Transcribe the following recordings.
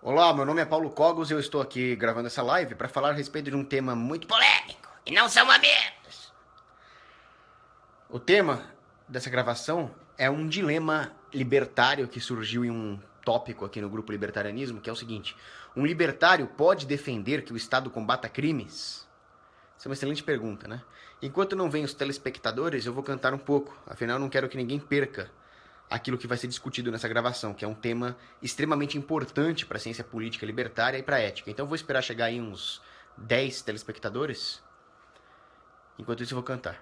Olá, meu nome é Paulo Cogos e eu estou aqui gravando essa live para falar a respeito de um tema muito polêmico e não são mamilos. O tema dessa gravação é um dilema libertário que surgiu em um tópico aqui no grupo Libertarianismo, que é o seguinte: um libertário pode defender que o Estado combata crimes? Essa é uma excelente pergunta, né? Enquanto não vem os telespectadores, eu vou cantar um pouco, afinal não quero que ninguém perca aquilo que vai ser discutido nessa gravação, que é um tema extremamente importante para a ciência política libertária e para a ética. Então eu vou esperar chegar aí uns 10 telespectadores. Enquanto isso eu vou cantar.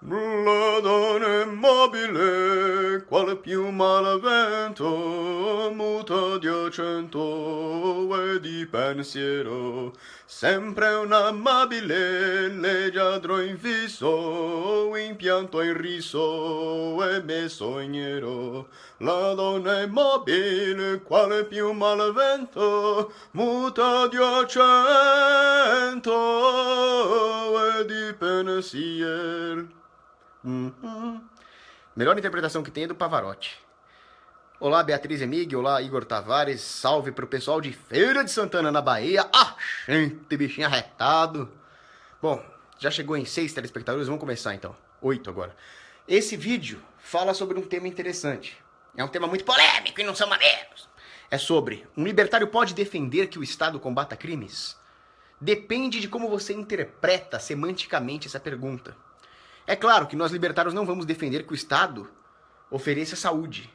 Nulla mobile, quale più malavento, muta di accento e di pensiero, sempre un amabile leggiadro in viso, impianto in riso e me sognerò. La donna è mobile, quale più malavento, muta di accento e di pensiero. Melhor interpretação que tem é do Pavarotti. Olá, Beatriz Emig, olá, Igor Tavares, salve pro pessoal de Feira de Santana, na Bahia. Ah, gente, bichinho arretado. Bom, já chegou em 6 telespectadores, vamos começar então. 8 agora. Esse vídeo fala sobre um tema interessante. É um tema muito polêmico e não são maneiros. É sobre: um libertário pode defender que o Estado combata crimes? Depende de como você interpreta semanticamente essa pergunta. É claro que nós libertários não vamos defender que o Estado ofereça saúde,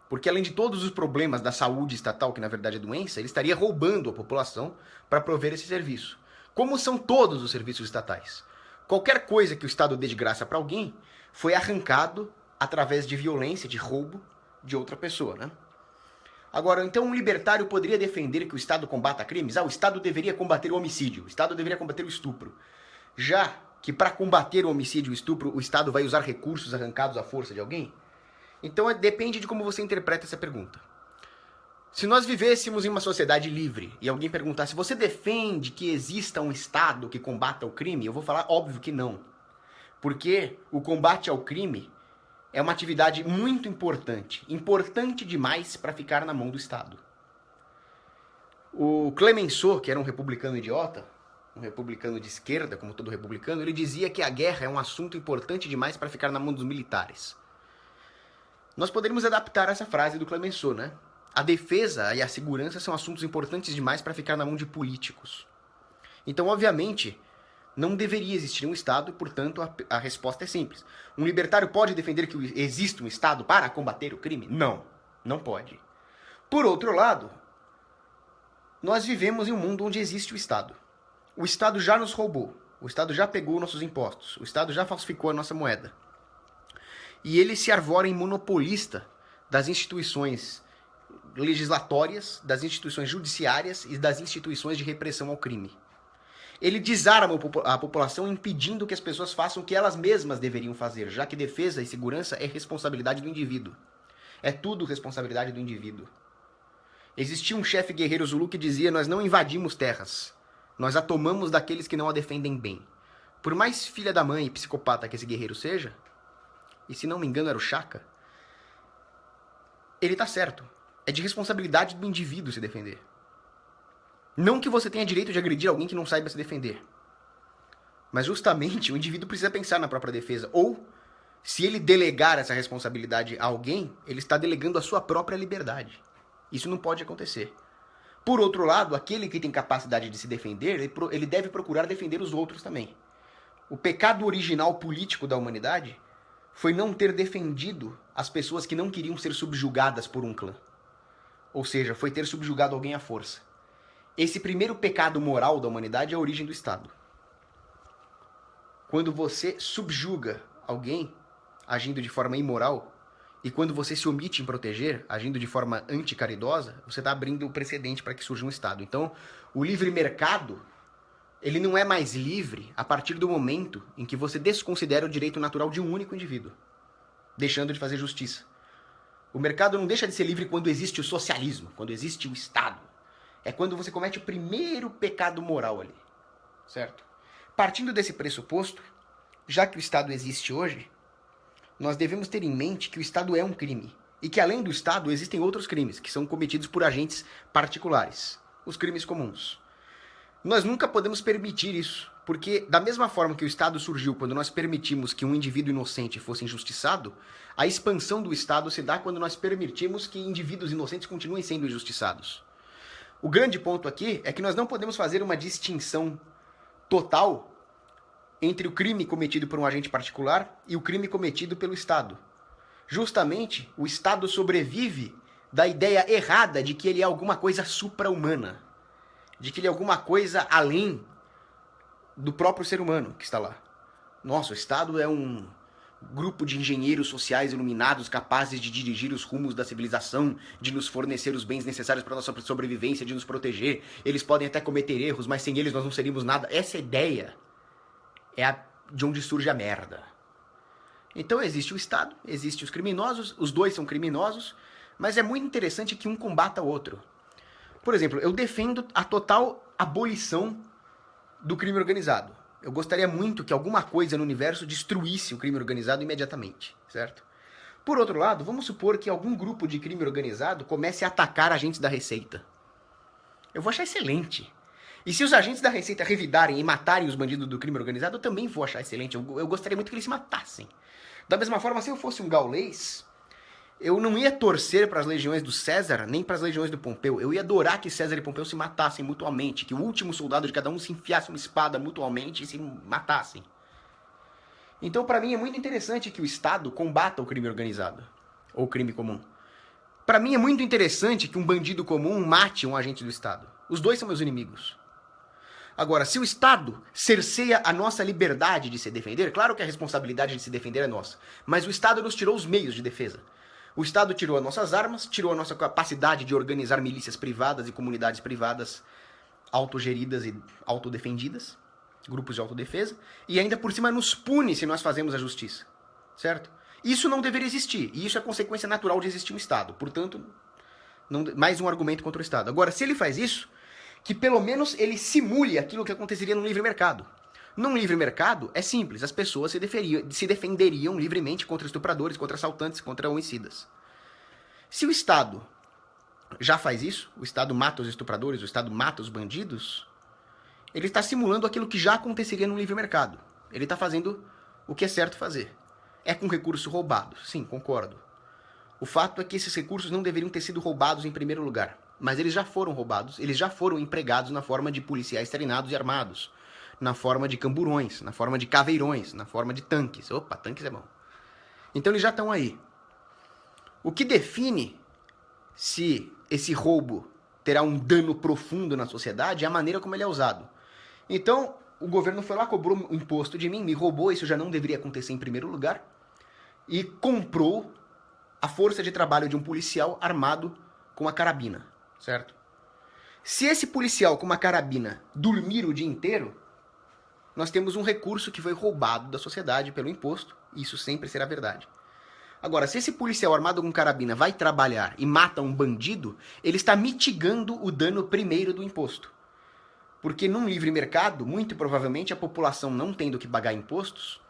porque além de todos os problemas da saúde estatal, que na verdade é doença, ele estaria roubando a população para prover esse serviço. Como são todos os serviços estatais. Qualquer coisa que o Estado dê de graça para alguém foi arrancado através de violência, de roubo de outra pessoa, né? Agora, então um libertário poderia defender que o Estado combata crimes? O Estado deveria combater o homicídio, o Estado deveria combater o estupro. Já que para combater o homicídio e o estupro o Estado vai usar recursos arrancados à força de alguém? Então depende de como você interpreta essa pergunta. Se nós vivêssemos em uma sociedade livre e alguém perguntasse: você defende que exista um Estado que combata o crime? Eu vou falar: óbvio que não. Porque o combate ao crime é uma atividade muito importante. Importante demais para ficar na mão do Estado. O Clemenceau, que era um republicano idiota, um republicano de esquerda, como todo republicano, ele dizia que a guerra é um assunto importante demais para ficar na mão dos militares. Nós poderíamos adaptar essa frase do Clemenceau, né? A defesa e a segurança são assuntos importantes demais para ficar na mão de políticos. Então, obviamente, não deveria existir um Estado, portanto, a resposta é simples. Um libertário pode defender que exista um Estado para combater o crime? Não, não pode. Por outro lado, nós vivemos em um mundo onde existe o Estado. O Estado já nos roubou, o Estado já pegou nossos impostos, o Estado já falsificou a nossa moeda. E ele se arvora em monopolista das instituições legislatórias, das instituições judiciárias e das instituições de repressão ao crime. Ele desarma a população impedindo que as pessoas façam o que elas mesmas deveriam fazer, já que defesa e segurança é responsabilidade do indivíduo. É tudo responsabilidade do indivíduo. Existia um chefe guerreiro Zulu que dizia: nós não invadimos terras, nós a tomamos daqueles que não a defendem bem. Por mais filha da mãe e psicopata que esse guerreiro seja, e se não me engano era o Chaka, ele tá certo. É de responsabilidade do indivíduo se defender. Não que você tenha direito de agredir alguém que não saiba se defender. Mas justamente o indivíduo precisa pensar na própria defesa. Ou, se ele delegar essa responsabilidade a alguém, ele está delegando a sua própria liberdade. Isso não pode acontecer. Por outro lado, aquele que tem capacidade de se defender, ele deve procurar defender os outros também. O pecado original político da humanidade foi não ter defendido as pessoas que não queriam ser subjugadas por um clã. Ou seja, foi ter subjugado alguém à força. Esse primeiro pecado moral da humanidade é a origem do Estado. Quando você subjuga alguém, agindo de forma imoral, e quando você se omite em proteger, agindo de forma anticaridosa, você está abrindo o precedente para que surja um Estado. Então, o livre mercado, ele não é mais livre a partir do momento em que você desconsidera o direito natural de um único indivíduo, deixando de fazer justiça. O mercado não deixa de ser livre quando existe o socialismo, quando existe o Estado. É quando você comete o primeiro pecado moral ali, certo? Partindo desse pressuposto, já que o Estado existe hoje, nós devemos ter em mente que o Estado é um crime E que além do Estado existem outros crimes que são cometidos por agentes particulares, os crimes comuns. Nós nunca podemos permitir isso, porque da mesma forma que o Estado surgiu quando nós permitimos que um indivíduo inocente fosse injustiçado, a expansão do Estado se dá quando nós permitimos que indivíduos inocentes continuem sendo injustiçados. O grande ponto aqui é que nós não podemos fazer uma distinção total entre o crime cometido por um agente particular e o crime cometido pelo Estado. Justamente, o Estado sobrevive da ideia errada de que ele é alguma coisa supra-humana, de que ele é alguma coisa além do próprio ser humano que está lá. Nossa, o Estado é um grupo de engenheiros sociais iluminados capazes de dirigir os rumos da civilização, de nos fornecer os bens necessários para a nossa sobrevivência, de nos proteger. Eles podem até cometer erros, mas sem eles nós não seríamos nada. Essa ideia é de onde surge a merda. Então existe o Estado, existem os criminosos, os dois são criminosos, mas é muito interessante que um combata o outro. Por exemplo, eu defendo a total abolição do crime organizado. Eu gostaria muito que alguma coisa no universo destruísse o crime organizado imediatamente, certo? Por outro lado, vamos supor que algum grupo de crime organizado comece a atacar agentes da Receita. Eu vou achar excelente. E se os agentes da Receita revidarem e matarem os bandidos do crime organizado, eu também vou achar excelente. Eu gostaria muito que eles se matassem. Da mesma forma, se eu fosse um gaulês, eu não ia torcer para as legiões do César, nem para as legiões do Pompeu. Eu ia adorar que César e Pompeu se matassem mutuamente, que o último soldado de cada um se enfiasse uma espada mutuamente e se matassem. Então, para mim, é muito interessante que o Estado combata o crime organizado, ou crime comum. Para mim, é muito interessante que um bandido comum mate um agente do Estado. Os dois são meus inimigos. Agora, se o Estado cerceia a nossa liberdade de se defender, claro que a responsabilidade de se defender é nossa, mas o Estado nos tirou os meios de defesa. O Estado tirou as nossas armas, tirou a nossa capacidade de organizar milícias privadas e comunidades privadas autogeridas e autodefendidas, grupos de autodefesa, e ainda por cima nos pune se nós fazemos a justiça, certo? Isso não deveria existir, e isso é consequência natural de existir um Estado. Portanto, mais um argumento contra o Estado. Agora, se ele faz isso, que pelo menos ele simule aquilo que aconteceria no livre mercado. Num livre mercado, é simples, as pessoas se defenderiam livremente contra estupradores, contra assaltantes, contra homicidas. Se o Estado já faz isso, o Estado mata os estupradores, o Estado mata os bandidos, ele está simulando aquilo que já aconteceria no livre mercado. Ele está fazendo o que é certo fazer. É com recurso roubado, sim, concordo. O fato é que esses recursos não deveriam ter sido roubados em primeiro lugar, mas eles já foram roubados, eles já foram empregados na forma de policiais treinados e armados, na forma de camburões, na forma de caveirões, na forma de tanques. Opa, tanques é bom. Então eles já estão aí. O que define se esse roubo terá um dano profundo na sociedade é a maneira como ele é usado. Então, o governo foi lá, cobrou um imposto de mim, me roubou, isso já não deveria acontecer em primeiro lugar, e comprou a força de trabalho de um policial armado com uma carabina, certo? Se esse policial com uma carabina dormir o dia inteiro, nós temos um recurso que foi roubado da sociedade pelo imposto, e isso sempre será verdade. Agora, se esse policial armado com carabina vai trabalhar e mata um bandido, ele está mitigando o dano primeiro do imposto. Porque num livre mercado, muito provavelmente a população não tendo que pagar impostos,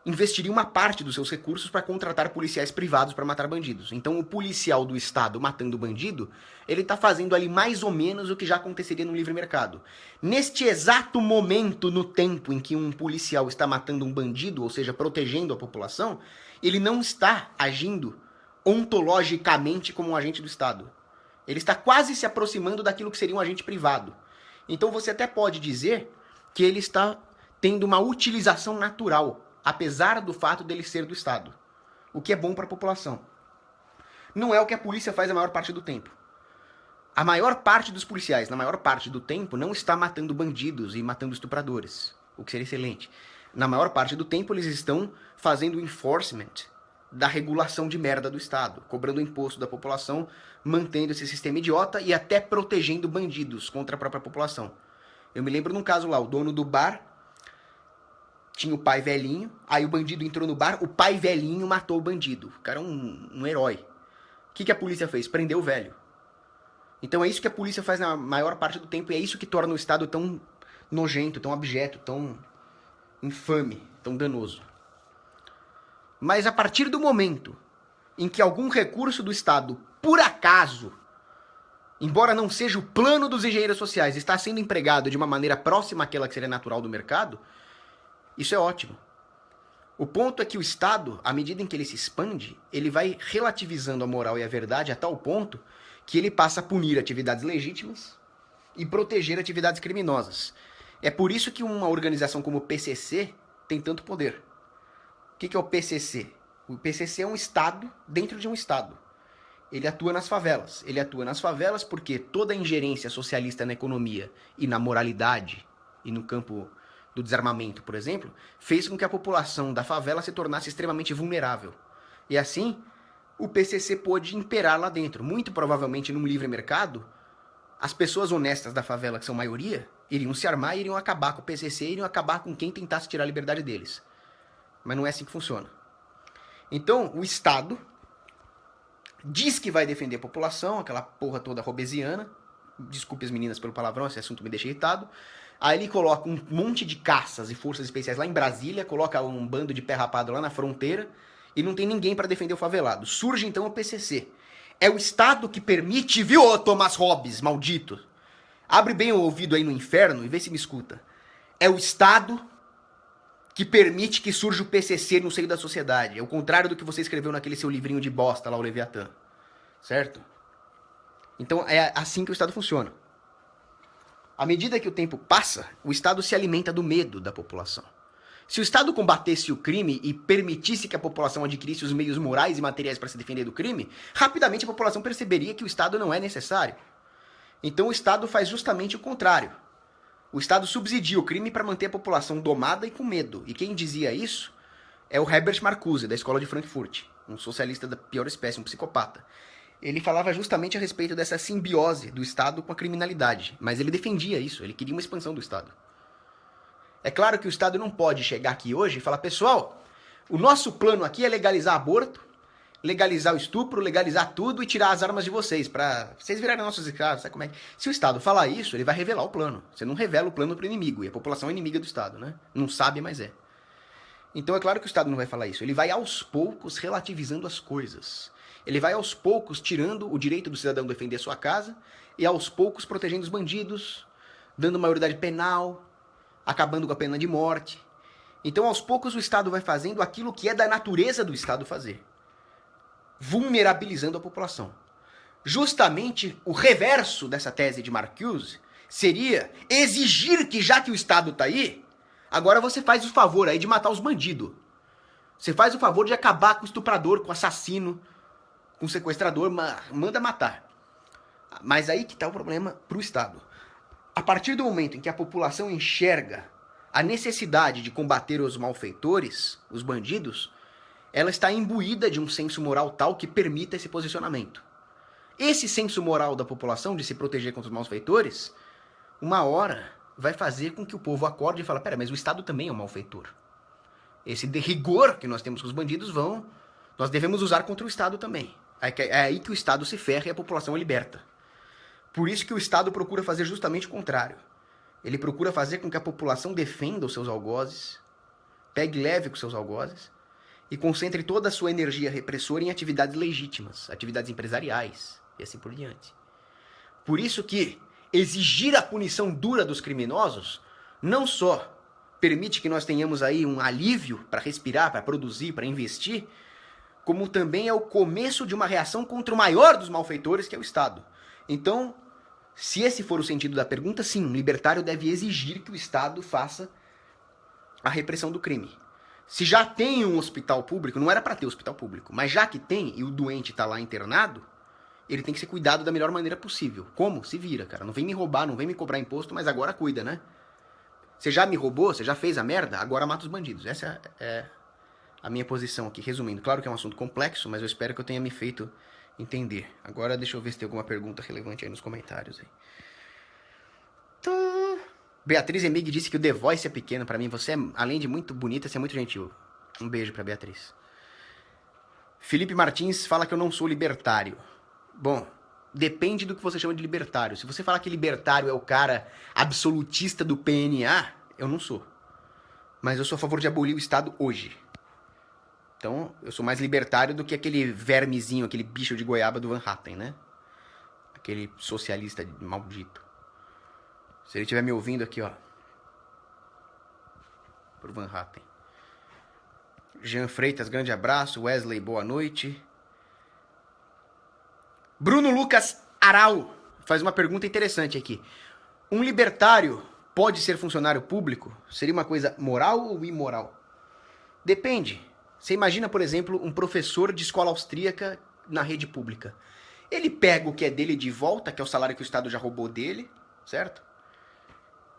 investiria uma parte dos seus recursos para contratar policiais privados para matar bandidos. Então o policial do Estado matando bandido, ele está fazendo ali mais ou menos o que já aconteceria no livre mercado. Neste exato momento no tempo em que um policial está matando um bandido, ou seja, protegendo a população, ele não está agindo ontologicamente como um agente do Estado. Ele está quase se aproximando daquilo que seria um agente privado. Então você até pode dizer que ele está tendo uma utilização natural, apesar do fato dele ser do Estado, o que é bom para a população. Não é o que a polícia faz a maior parte do tempo. A maior parte dos policiais, na maior parte do tempo, não está matando bandidos e matando estupradores, o que seria excelente. Na maior parte do tempo, eles estão fazendo o enforcement da regulação de merda do Estado, cobrando imposto da população, mantendo esse sistema idiota e até protegendo bandidos contra a própria população. Eu me lembro num caso lá, o dono do bar tinha o pai velhinho, aí o bandido entrou no bar, o pai velhinho matou o bandido. O cara é um herói. O que a polícia fez? Prendeu o velho. Então é isso que a polícia faz na maior parte do tempo, e é isso que torna o Estado tão nojento, tão abjeto, tão infame, tão danoso. Mas a partir do momento em que algum recurso do Estado, por acaso, embora não seja o plano dos engenheiros sociais, está sendo empregado de uma maneira próxima àquela que seria natural do mercado, isso é ótimo. O ponto é que o Estado, à medida em que ele se expande, ele vai relativizando a moral e a verdade a tal ponto que ele passa a punir atividades legítimas e proteger atividades criminosas. É por isso que uma organização como o PCC tem tanto poder. O que é o PCC? O PCC é um Estado dentro de um Estado. Ele atua nas favelas. Ele atua nas favelas porque toda a ingerência socialista na economia e na moralidade e no campo do desarmamento, por exemplo, fez com que a população da favela se tornasse extremamente vulnerável. E assim, o PCC pôde imperar lá dentro. Muito provavelmente, num livre mercado, as pessoas honestas da favela, que são maioria, iriam se armar e iriam acabar com o PCC, iriam acabar com quem tentasse tirar a liberdade deles. Mas não é assim que funciona. Então, o Estado diz que vai defender a população, aquela porra toda robesiana. Desculpe as meninas pelo palavrão, esse assunto me deixa irritado. Aí ele coloca um monte de caças e forças especiais lá em Brasília, coloca um bando de pé rapado lá na fronteira e não tem ninguém para defender o favelado. Surge então o PCC. É o Estado que permite, viu, ô Thomas Hobbes, maldito? Abre bem o ouvido aí no inferno e vê se me escuta. É o Estado que permite que surja o PCC no seio da sociedade. É o contrário do que você escreveu naquele seu livrinho de bosta lá, o Leviatã. Certo? Então é assim que o Estado funciona. À medida que o tempo passa, o Estado se alimenta do medo da população. Se o Estado combatesse o crime e permitisse que a população adquirisse os meios morais e materiais para se defender do crime, rapidamente a população perceberia que o Estado não é necessário. Então o Estado faz justamente o contrário. O Estado subsidia o crime para manter a população domada e com medo. E quem dizia isso é o Herbert Marcuse, da Escola de Frankfurt, um socialista da pior espécie, um psicopata. Ele falava justamente a respeito dessa simbiose do Estado com a criminalidade, mas ele defendia isso, ele queria uma expansão do Estado. É claro que o Estado não pode chegar aqui hoje e falar, pessoal, o nosso plano aqui é legalizar aborto, legalizar o estupro, legalizar tudo e tirar as armas de vocês, pra vocês virarem nossos escravos, sabe como é? Se o Estado falar isso, ele vai revelar o plano. Você não revela o plano pro inimigo, e a população é inimiga do Estado, né? Não sabe, mas é. Então é claro que o Estado não vai falar isso, ele vai aos poucos relativizando as coisas. Ele vai aos poucos tirando o direito do cidadão defender a sua casa e aos poucos protegendo os bandidos, dando maioridade penal, acabando com a pena de morte. Então, aos poucos, o Estado vai fazendo aquilo que é da natureza do Estado fazer, vulnerabilizando a população. Justamente o reverso dessa tese de Marcuse seria exigir que, já que o Estado está aí, agora você faz o favor aí de matar os bandidos. Você faz o favor de acabar com o estuprador, com o assassino, com o sequestrador, manda matar. Mas aí que está o problema para o Estado. A partir do momento em que a população enxerga a necessidade de combater os malfeitores, os bandidos, ela está imbuída de um senso moral tal que permita esse posicionamento. Esse senso moral da população de se proteger contra os malfeitores, uma hora vai fazer com que o povo acorde e fale, pera, mas o Estado também é um malfeitor. Esse rigor que nós temos com os bandidos nós devemos usar contra o Estado também. É aí que o Estado se ferra e a população é liberta. Por isso que o Estado procura fazer justamente o contrário. Ele procura fazer com que a população defenda os seus algozes, pegue leve com os seus algozes e concentre toda a sua energia repressora em atividades legítimas, atividades empresariais e assim por diante. Por isso que exigir a punição dura dos criminosos não só permite que nós tenhamos aí um alívio para respirar, para produzir, para investir, como também é o começo de uma reação contra o maior dos malfeitores, que é o Estado. Então, se esse for o sentido da pergunta, sim, um libertário deve exigir que o Estado faça a repressão do crime. Se já tem um hospital público, não era para ter hospital público, mas já que tem e o doente está lá internado, ele tem que ser cuidado da melhor maneira possível. Como? Se vira, cara. Não vem me roubar, não vem me cobrar imposto, mas agora cuida, né? Você já me roubou, você já fez a merda, agora mata os bandidos. Essa é a minha posição aqui, resumindo. Claro que é um assunto complexo, mas eu espero que eu tenha me feito entender. Agora deixa eu ver se tem alguma pergunta relevante aí nos comentários. Aí. Beatriz Emig disse que o The Voice é pequeno pra mim. Você, além de muito bonita, você é muito gentil. Um beijo pra Beatriz. Felipe Martins fala que eu não sou libertário. Bom, depende do que você chama de libertário. Se você falar que libertário é o cara absolutista do PNA, eu não sou. Mas eu sou a favor de abolir o Estado hoje. Então, eu sou mais libertário do que aquele vermezinho, aquele bicho de goiaba do Van Hatten, né? Aquele socialista maldito. Se ele estiver me ouvindo aqui, ó. Por Van Hatten. Jean Freitas, grande abraço. Wesley, boa noite. Bruno Lucas Aral faz uma pergunta interessante aqui. Um libertário pode ser funcionário público? Seria uma coisa moral ou imoral? Depende. Você imagina, por exemplo, um professor de escola austríaca na rede pública. Ele pega o que é dele de volta, que é o salário que o Estado já roubou dele, certo?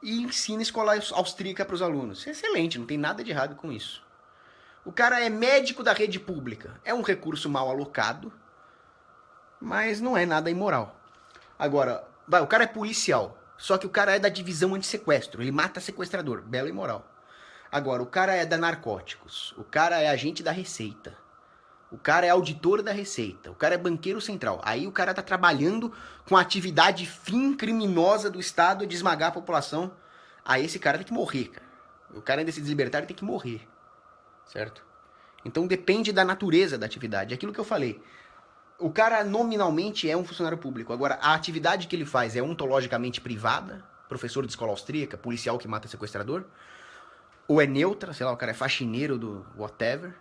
E ensina a escola austríaca para os alunos. Isso é excelente, não tem nada de errado com isso. O cara é médico da rede pública. É um recurso mal alocado, mas não é nada imoral. Agora, o cara é policial, só que o cara é da divisão anti-sequestro. Ele mata sequestrador, belo e moral. Agora, o cara é da narcóticos, o cara é agente da Receita, o cara é auditor da Receita, o cara é banqueiro central. Aí o cara tá trabalhando com a atividade fim criminosa do Estado de esmagar a população. Aí esse cara tem que morrer, cara. O cara desse deslibertário tem que morrer, certo? Então depende da natureza da atividade. É aquilo que eu falei. O cara nominalmente é um funcionário público. Agora, a atividade que ele faz é ontologicamente privada, professor de escola austríaca, policial que mata sequestrador, ou é neutra, sei lá, o cara é faxineiro do whatever,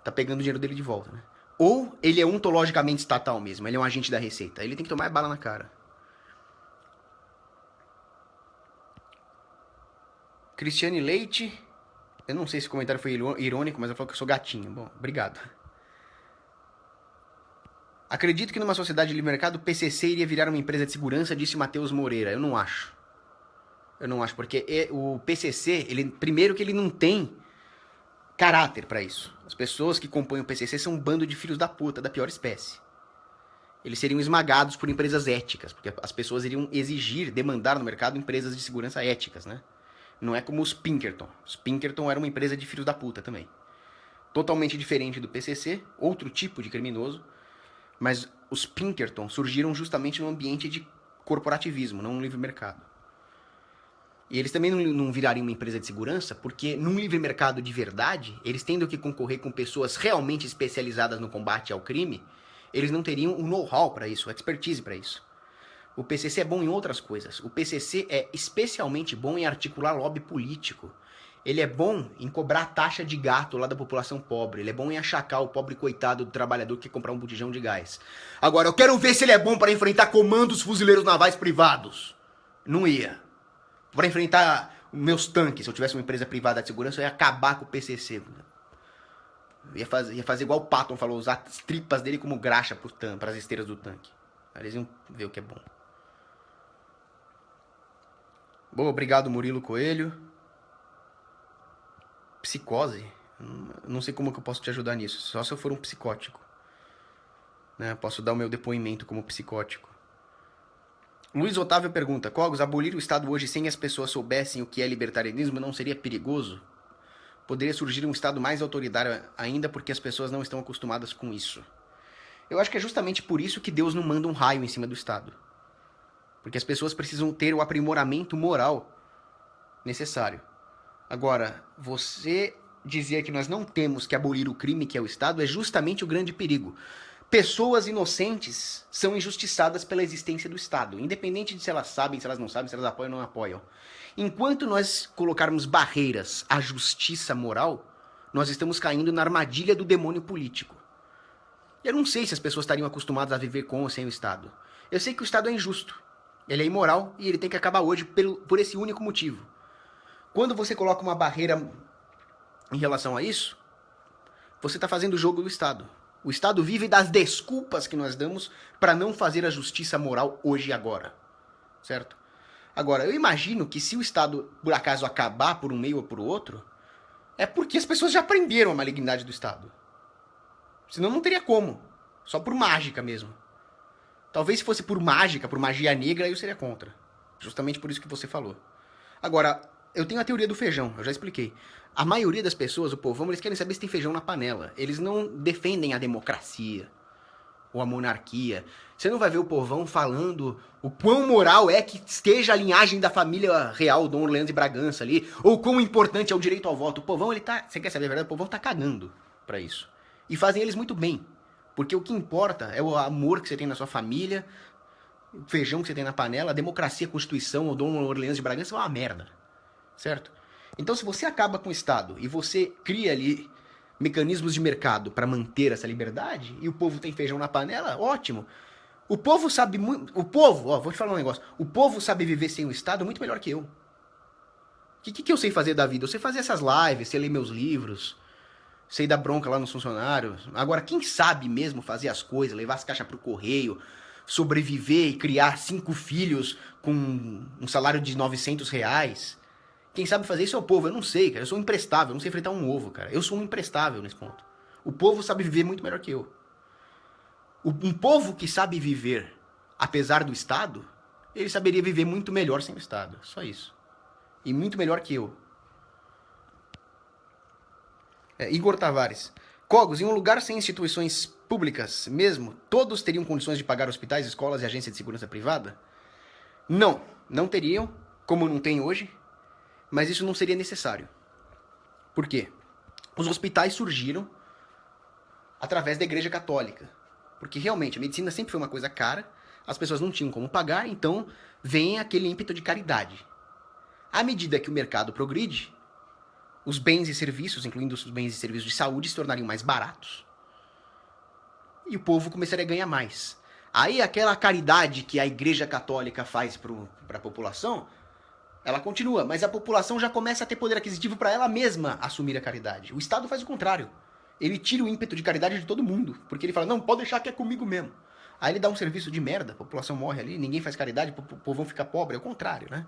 tá pegando o dinheiro dele de volta, né? Ou ele é ontologicamente estatal mesmo, ele é um agente da Receita, ele tem que tomar bala na cara. Cristiane Leite, eu não sei se o comentário foi irônico, mas ela falou que eu sou gatinho. Bom, obrigado. Acredito que numa sociedade de livre mercado o PCC iria virar uma empresa de segurança, disse Matheus Moreira. Eu não acho. Eu não acho, porque o PCC, primeiro que ele não tem caráter pra isso. As pessoas que compõem o PCC são um bando de filhos da puta, da pior espécie. Eles seriam esmagados por empresas éticas, porque as pessoas iriam exigir, demandar no mercado empresas de segurança éticas, né? Não é como os Pinkerton. Os Pinkerton eram uma empresa de filhos da puta também. Totalmente diferente do PCC, outro tipo de criminoso, mas os Pinkerton surgiram justamente num ambiente de corporativismo, não no livre mercado. E eles também não virariam uma empresa de segurança, porque num livre mercado de verdade, eles tendo que concorrer com pessoas realmente especializadas no combate ao crime, eles não teriam o know-how para isso, a expertise para isso. O PCC é bom em outras coisas. O PCC é especialmente bom em articular lobby político. Ele é bom em cobrar taxa de gato lá da população pobre. Ele é bom em achacar o pobre coitado do trabalhador que quer comprar um botijão de gás. Agora, eu quero ver se ele é bom para enfrentar comandos fuzileiros navais privados. Não ia. Para enfrentar meus tanques, se eu tivesse uma empresa privada de segurança, eu ia acabar com o PCC. Ia fazer igual o Patton falou, usar as tripas dele como graxa para as esteiras do tanque. Aí eles iam ver o que é bom. Bom, obrigado Murilo Coelho. Psicose? Não sei como que eu posso te ajudar nisso, só se eu for um psicótico. Né? Posso dar o meu depoimento como psicótico. Luiz Otávio pergunta, Cogos, abolir o Estado hoje sem as pessoas soubessem o que é libertarianismo não seria perigoso? Poderia surgir um Estado mais autoritário ainda porque as pessoas não estão acostumadas com isso. Eu acho que é justamente por isso que Deus não manda um raio em cima do Estado. Porque as pessoas precisam ter o aprimoramento moral necessário. Agora, você dizer que nós não temos que abolir o crime que é o Estado é justamente o grande perigo. Pessoas inocentes são injustiçadas pela existência do Estado, independente de se elas sabem, se elas não sabem, se elas apoiam ou não apoiam. Enquanto nós colocarmos barreiras à justiça moral, nós estamos caindo na armadilha do demônio político. Eu não sei se as pessoas estariam acostumadas a viver com ou sem o Estado. Eu sei que o Estado é injusto, ele é imoral e ele tem que acabar hoje por esse único motivo. Quando você coloca uma barreira em relação a isso, você está fazendo o jogo do Estado. O Estado vive das desculpas que nós damos para não fazer a justiça moral hoje e agora. Certo? Agora, eu imagino que se o Estado, por acaso, acabar por um meio ou por outro, é porque as pessoas já aprenderam a malignidade do Estado. Senão não teria como. Só por mágica mesmo. Talvez se fosse por mágica, por magia negra, eu seria contra. Justamente por isso que você falou. Agora, eu tenho a teoria do feijão, eu já expliquei. A maioria das pessoas, o povão, eles querem saber se tem feijão na panela. Eles não defendem a democracia. ou a monarquia. Você não vai ver o povão falando o quão moral é que esteja a linhagem da família real, Dom Orleans de Bragança ali, ou quão importante é o direito ao voto. O povão, ele tá... Você quer saber a verdade? O povão tá cagando pra isso. E fazem eles muito bem. Porque o que importa é o amor que você tem na sua família, o feijão que você tem na panela, a democracia, a Constituição, o Dom Orleans de Bragança é uma merda. Certo? Então, se você acaba com o Estado e você cria ali mecanismos de mercado para manter essa liberdade, e o povo tem feijão na panela, ótimo. O povo sabe muito. O povo, ó, vou te falar um negócio. O povo sabe viver sem o Estado muito melhor que eu. O que eu sei fazer da vida? Eu sei fazer essas lives, sei ler meus livros, sei dar bronca lá nos funcionários. Agora, quem sabe mesmo fazer as coisas, levar as caixas pro correio, sobreviver e criar 5 filhos com um salário de R$ 900? Quem sabe fazer isso é o povo. Eu não sei, cara. Eu sou imprestável. Eu não sei fritar um ovo, cara. Eu sou um imprestável nesse ponto. O povo sabe viver muito melhor que eu. Um povo que sabe viver apesar do Estado, ele saberia viver muito melhor sem o Estado. Só isso. E muito melhor que eu. Igor Tavares. Cogos, em um lugar sem instituições públicas mesmo, todos teriam condições de pagar hospitais, escolas e agências de segurança privada? Não. Não teriam, como não tem hoje. Mas isso não seria necessário. Por quê? Os hospitais surgiram através da Igreja Católica. Porque realmente a medicina sempre foi uma coisa cara, as pessoas não tinham como pagar, então vem aquele ímpeto de caridade. À medida que o mercado progride, os bens e serviços, incluindo os bens e serviços de saúde, se tornariam mais baratos. E o povo começaria a ganhar mais. Aí aquela caridade que a Igreja Católica faz para a população, ela continua, mas a população já começa a ter poder aquisitivo para ela mesma assumir a caridade. O Estado faz o contrário. Ele tira o ímpeto de caridade de todo mundo, porque ele fala, não, pode deixar que é comigo mesmo. Aí ele dá um serviço de merda, a população morre ali, ninguém faz caridade, o povão fica pobre, é o contrário, né?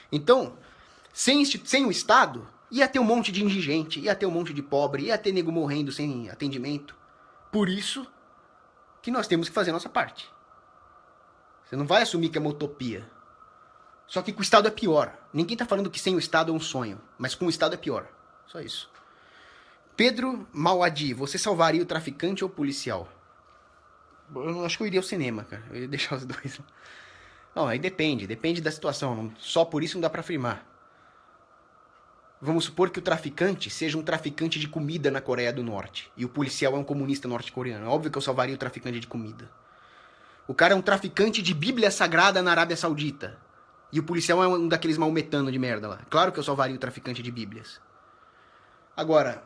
Então, sem o Estado, ia ter um monte de indigente, ia ter um monte de pobre, ia ter nego morrendo sem atendimento. Por isso que nós temos que fazer a nossa parte. Você não vai assumir que é uma utopia. Só que com o Estado é pior. Ninguém tá falando que sem o Estado é um sonho, mas com o Estado é pior. Só isso. Pedro Mauadi, você salvaria o traficante ou o policial? Eu acho que eu iria ao cinema, cara. Eu ia deixar os dois. Não, aí depende da situação. Só por isso não dá pra afirmar. Vamos supor que o traficante seja um traficante de comida na Coreia do Norte e o policial é um comunista norte-coreano. É óbvio que eu salvaria o traficante de comida. O cara é um traficante de Bíblia Sagrada na Arábia Saudita e o policial é um daqueles maometanos de merda lá. Claro que eu salvaria o traficante de Bíblias. Agora,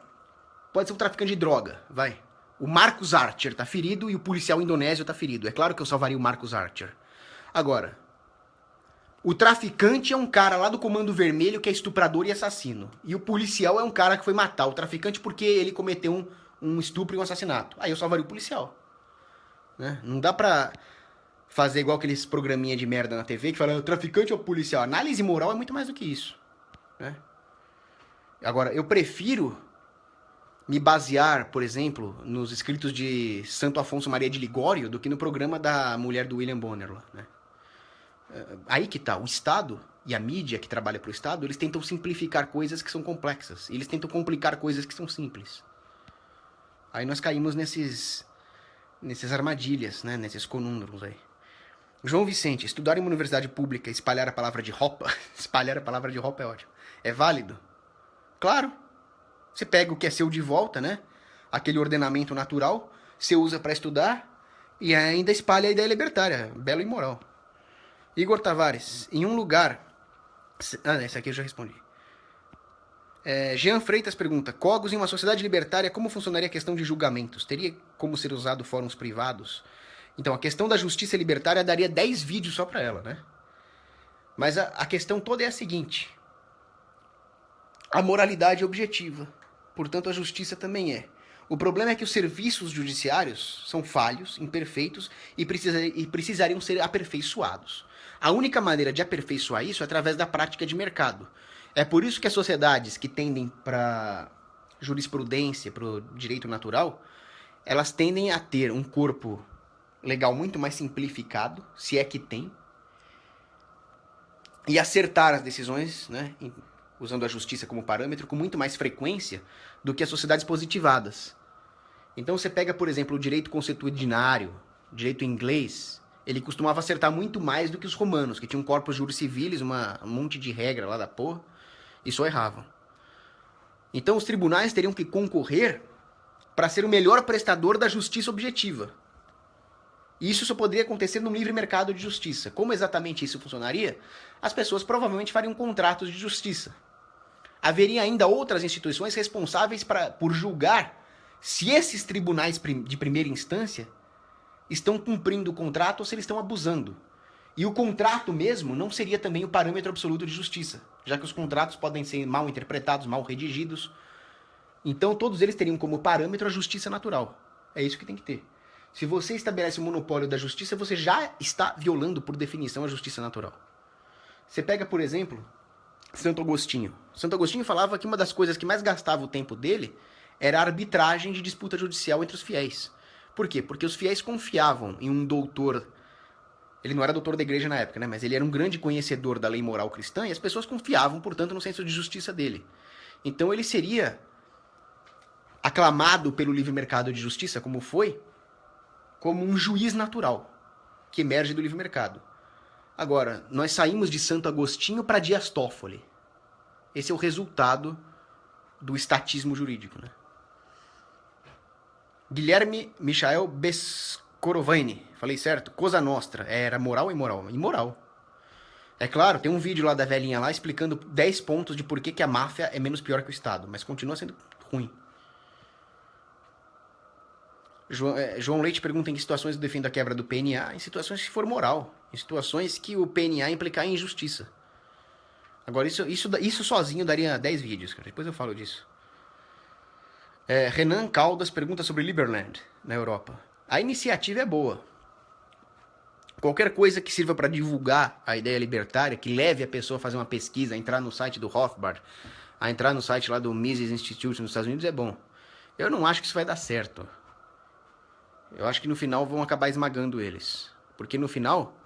pode ser um traficante de droga, vai. O Marcus Archer tá ferido e o policial indonésio tá ferido. É claro que eu salvaria o Marcus Archer. Agora, o traficante é um cara lá do Comando Vermelho que é estuprador e assassino. E o policial é um cara que foi matar o traficante porque ele cometeu um estupro e um assassinato. Aí eu salvaria o policial. Né? Não dá pra fazer igual aqueles programinha de merda na TV que fala o traficante ou o policial. Análise moral é muito mais do que isso. Né? Agora, eu prefiro me basear, por exemplo, nos escritos de Santo Afonso Maria de Ligório do que no programa da mulher do William Bonner lá, né? Aí que tá, o Estado e a mídia que trabalha pro Estado, eles tentam simplificar coisas que são complexas. Eles tentam complicar coisas que são simples. Aí nós caímos nessas armadilhas, né? Nesses conundros aí. João Vicente, estudar em uma universidade pública e espalhar a palavra de roupa, espalhar a palavra de roupa é ótimo. É válido? Claro. Você pega o que é seu de volta, né? Aquele ordenamento natural, você usa para estudar e ainda espalha a ideia libertária. Belo e moral. Igor Tavares, em um lugar... essa aqui eu já respondi. Jean Freitas pergunta, Cogos, em uma sociedade libertária, como funcionaria a questão de julgamentos? Teria como ser usado fóruns privados? Então, a questão da justiça libertária daria 10 vídeos só para ela, né? Mas a questão toda é a seguinte. A moralidade é objetiva. Portanto, a justiça também é. O problema é que os serviços judiciários são falhos, imperfeitos e precisariam ser aperfeiçoados. A única maneira de aperfeiçoar isso é através da prática de mercado. É por isso que as sociedades que tendem para jurisprudência, para o direito natural, elas tendem a ter um corpo legal muito mais simplificado, se é que tem, e acertar as decisões, né, usando a justiça como parâmetro, com muito mais frequência do que as sociedades positivadas. Então você pega, por exemplo, o direito consuetudinário, direito inglês, ele costumava acertar muito mais do que os romanos, que tinham corpus juris civilis, um monte de regra lá da porra, e só erravam. Então os tribunais teriam que concorrer para ser o melhor prestador da justiça objetiva. E isso só poderia acontecer num livre mercado de justiça. Como exatamente isso funcionaria? As pessoas provavelmente fariam contratos de justiça. Haveria ainda outras instituições responsáveis por julgar se esses tribunais de primeira instância estão cumprindo o contrato ou se eles estão abusando. E o contrato mesmo não seria também o parâmetro absoluto de justiça, já que os contratos podem ser mal interpretados, mal redigidos. Então todos eles teriam como parâmetro a justiça natural. É isso que tem que ter. Se você estabelece o monopólio da justiça, você já está violando, por definição, a justiça natural. Você pega, por exemplo, Santo Agostinho. Santo Agostinho falava que uma das coisas que mais gastava o tempo dele era a arbitragem de disputa judicial entre os fiéis. Por quê? Porque os fiéis confiavam em um doutor. Ele não era doutor da igreja na época, né? Mas ele era um grande conhecedor da lei moral cristã e as pessoas confiavam, portanto, no senso de justiça dele. Então ele seria aclamado pelo livre mercado de justiça, como foi, como um juiz natural, que emerge do livre mercado. Agora, nós saímos de Santo Agostinho para Dias Toffoli. Esse é o resultado do estatismo jurídico, né? Guilherme Michael Bescorovani, falei certo? Cosa Nostra, era moral ou imoral? Imoral. É claro, tem um vídeo lá da velhinha lá explicando 10 pontos de por que a máfia é menos pior que o Estado, mas continua sendo ruim. João Leite pergunta em que situações eu defendo a quebra do PNA. Em situações que for moral. Em situações que o PNA implicar em injustiça. Agora, isso sozinho daria 10 vídeos, cara. Depois eu falo disso. Renan Caldas pergunta sobre Liberland, na Europa. A iniciativa é boa. Qualquer coisa que sirva para divulgar a ideia libertária, que leve a pessoa a fazer uma pesquisa, a entrar no site do Rothbard, a entrar no site lá do Mises Institute nos Estados Unidos, é bom. Eu não acho que isso vai dar certo. Eu acho que no final vão acabar esmagando eles. Porque no final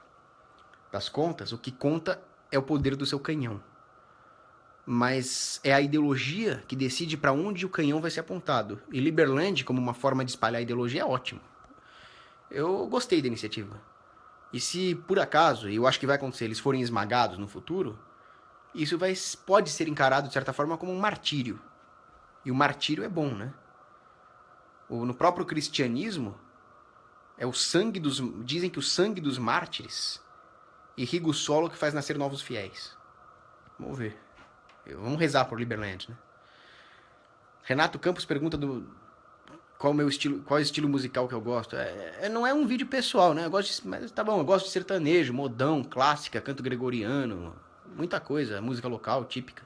das contas, o que conta é o poder do seu canhão. Mas é a ideologia que decide para onde o canhão vai ser apontado. E Liberland, como uma forma de espalhar a ideologia, é ótimo. Eu gostei da iniciativa. E se, por acaso, e eu acho que vai acontecer, eles forem esmagados no futuro, isso pode ser encarado, de certa forma, como um martírio. E o martírio é bom, né? No próprio cristianismo, dizem que o sangue dos mártires irriga o solo que faz nascer novos fiéis. Vamos ver. Vamos rezar por Liberland, né? Renato Campos pergunta qual é o estilo musical que eu gosto. Não é um vídeo pessoal, né? Mas tá bom, eu gosto de sertanejo, modão, clássica, canto gregoriano, muita coisa, música local, típica.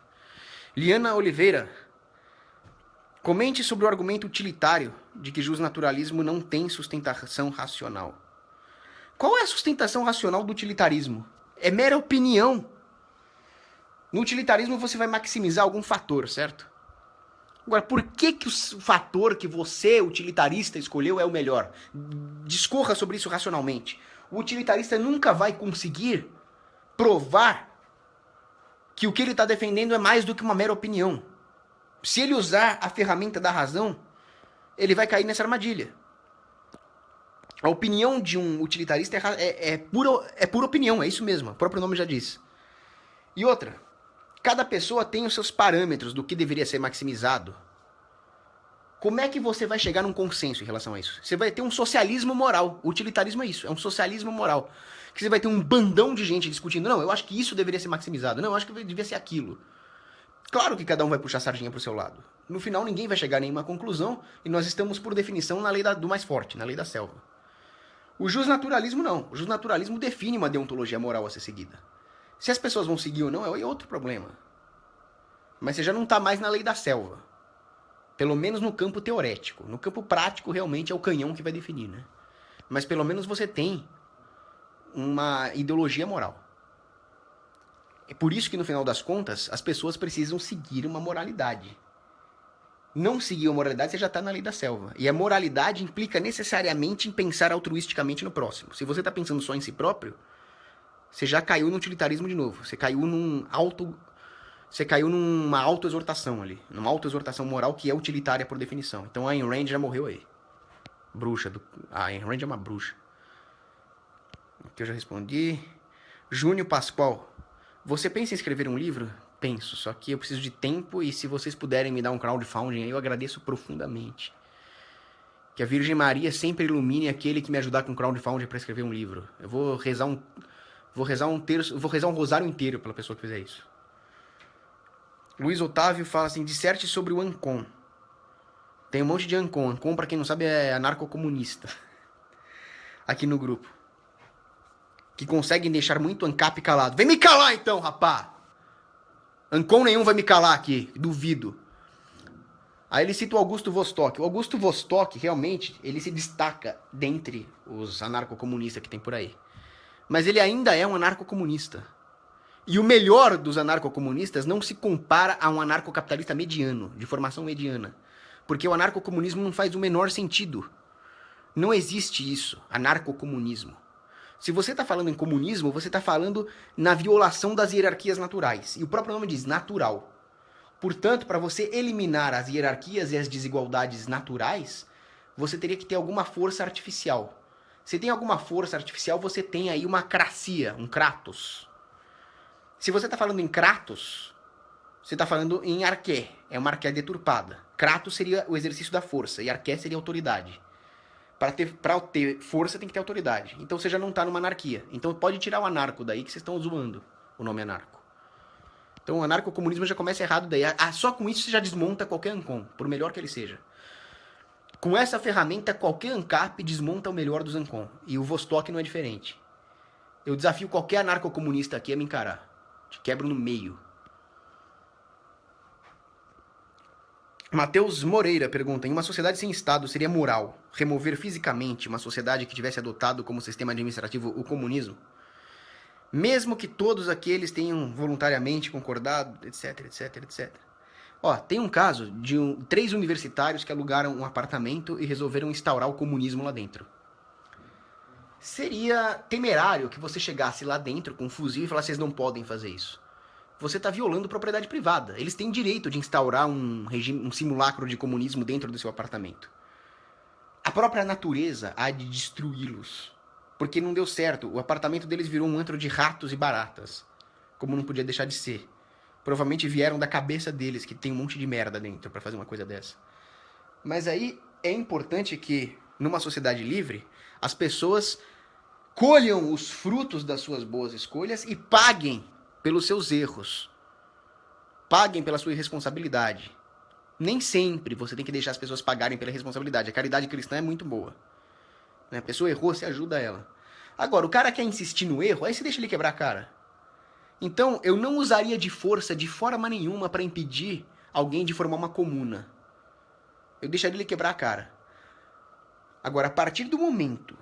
Liana Oliveira, comente sobre o argumento utilitário de que justnaturalismo não tem sustentação racional. Qual é a sustentação racional do utilitarismo? É mera opinião. No utilitarismo você vai maximizar algum fator, certo? Agora, por que o fator que você, utilitarista, escolheu é o melhor? Discorra sobre isso racionalmente. O utilitarista nunca vai conseguir provar que o que ele está defendendo é mais do que uma mera opinião. Se ele usar a ferramenta da razão, ele vai cair nessa armadilha. A opinião de um utilitarista é pura opinião, é isso mesmo, o próprio nome já diz. E outra, cada pessoa tem os seus parâmetros do que deveria ser maximizado. Como é que você vai chegar num consenso em relação a isso? Você vai ter um socialismo moral. O utilitarismo é isso, é um socialismo moral. Que você vai ter um bandão de gente discutindo, não, eu acho que isso deveria ser maximizado, não, eu acho que deveria ser aquilo. Claro que cada um vai puxar a sardinha pro seu lado. No final ninguém vai chegar a nenhuma conclusão e nós estamos, por definição, na lei do mais forte, na lei da selva. O justnaturalismo não. O justnaturalismo define uma deontologia moral a ser seguida. Se as pessoas vão seguir ou não é outro problema. Mas você já não está mais na lei da selva. Pelo menos no campo teorético. No campo prático, realmente, é o canhão que vai definir, né? Mas pelo menos você tem uma ideologia moral. É por isso que, no final das contas, as pessoas precisam seguir uma moralidade. Não seguir a moralidade, você já está na lei da selva. E a moralidade implica necessariamente em pensar altruisticamente no próximo. Se você está pensando só em si próprio, você já caiu no utilitarismo de novo. Você caiu numa autoexortação ali. Numa autoexortação moral que é utilitária por definição. Então a Ayn Rand já morreu aí. A Ayn Rand é uma bruxa. que eu já respondi. Júnior Pascoal, você pensa em escrever um livro? Penso, só que eu preciso de tempo e se vocês puderem me dar um crowdfunding aí, eu agradeço profundamente. Que a Virgem Maria sempre ilumine aquele que me ajudar com crowdfunding para escrever um livro. Eu vou rezar um rosário inteiro pela pessoa que fizer isso. Luiz Otávio fala assim, disserte sobre o Ancon. Tem um monte de Ancon. Ancon, pra quem não sabe, é anarcocomunista. Aqui no grupo. Que conseguem deixar muito ANCAP calado. Vem me calar então, rapá! Ancon nenhum vai me calar aqui, duvido. Aí ele cita o Augusto Vostok. O Augusto Vostok, realmente, ele se destaca dentre os anarcocomunistas que tem por aí. Mas ele ainda é um anarcocomunista. E o melhor dos anarcocomunistas não se compara a um anarcocapitalista mediano, de formação mediana. Porque o anarcocomunismo não faz o menor sentido. Não existe isso, anarcocomunismo. Se você está falando em comunismo, você está falando na violação das hierarquias naturais. E o próprio nome diz natural. Portanto, para você eliminar as hierarquias e as desigualdades naturais, você teria que ter alguma força artificial. Se tem alguma força artificial, você tem aí uma cracia, um Kratos. Se você está falando em Kratos, você está falando em arqué. É uma arqué deturpada. Kratos seria o exercício da força e arqué seria a autoridade. Para ter força tem que ter autoridade. Então você já não está numa anarquia. Então pode tirar o anarco daí que vocês estão zoando o nome anarco. Então o anarcocomunismo já começa errado daí. Só com isso você já desmonta qualquer ANCOM, por melhor que ele seja. Com essa ferramenta, qualquer ANCAP desmonta o melhor dos ANCOM. E o Vostok não é diferente. Eu desafio qualquer anarcocomunista aqui a me encarar. Te quebro no meio. Matheus Moreira pergunta, em uma sociedade sem Estado seria moral remover fisicamente uma sociedade que tivesse adotado como sistema administrativo o comunismo? Mesmo que todos aqueles tenham voluntariamente concordado, etc, etc, etc. Ó, tem um caso de 3 universitários que alugaram um apartamento e resolveram instaurar o comunismo lá dentro. Seria temerário que você chegasse lá dentro com um fuzil e falasse, vocês não podem fazer isso. Você está violando propriedade privada. Eles têm direito de instaurar um simulacro de comunismo dentro do seu apartamento. A própria natureza há de destruí-los. Porque não deu certo. O apartamento deles virou um antro de ratos e baratas. Como não podia deixar de ser. Provavelmente vieram da cabeça deles, que tem um monte de merda dentro para fazer uma coisa dessa. Mas aí é importante que, numa sociedade livre, as pessoas colham os frutos das suas boas escolhas e paguem pelos seus erros. Paguem pela sua irresponsabilidade. Nem sempre você tem que deixar as pessoas pagarem pela responsabilidade. A caridade cristã é muito boa. A pessoa errou, você ajuda ela. Agora, o cara quer insistir no erro, aí você deixa ele quebrar a cara. Então, eu não usaria de força de forma nenhuma para impedir alguém de formar uma comuna. Eu deixaria ele quebrar a cara. Agora, a partir do momento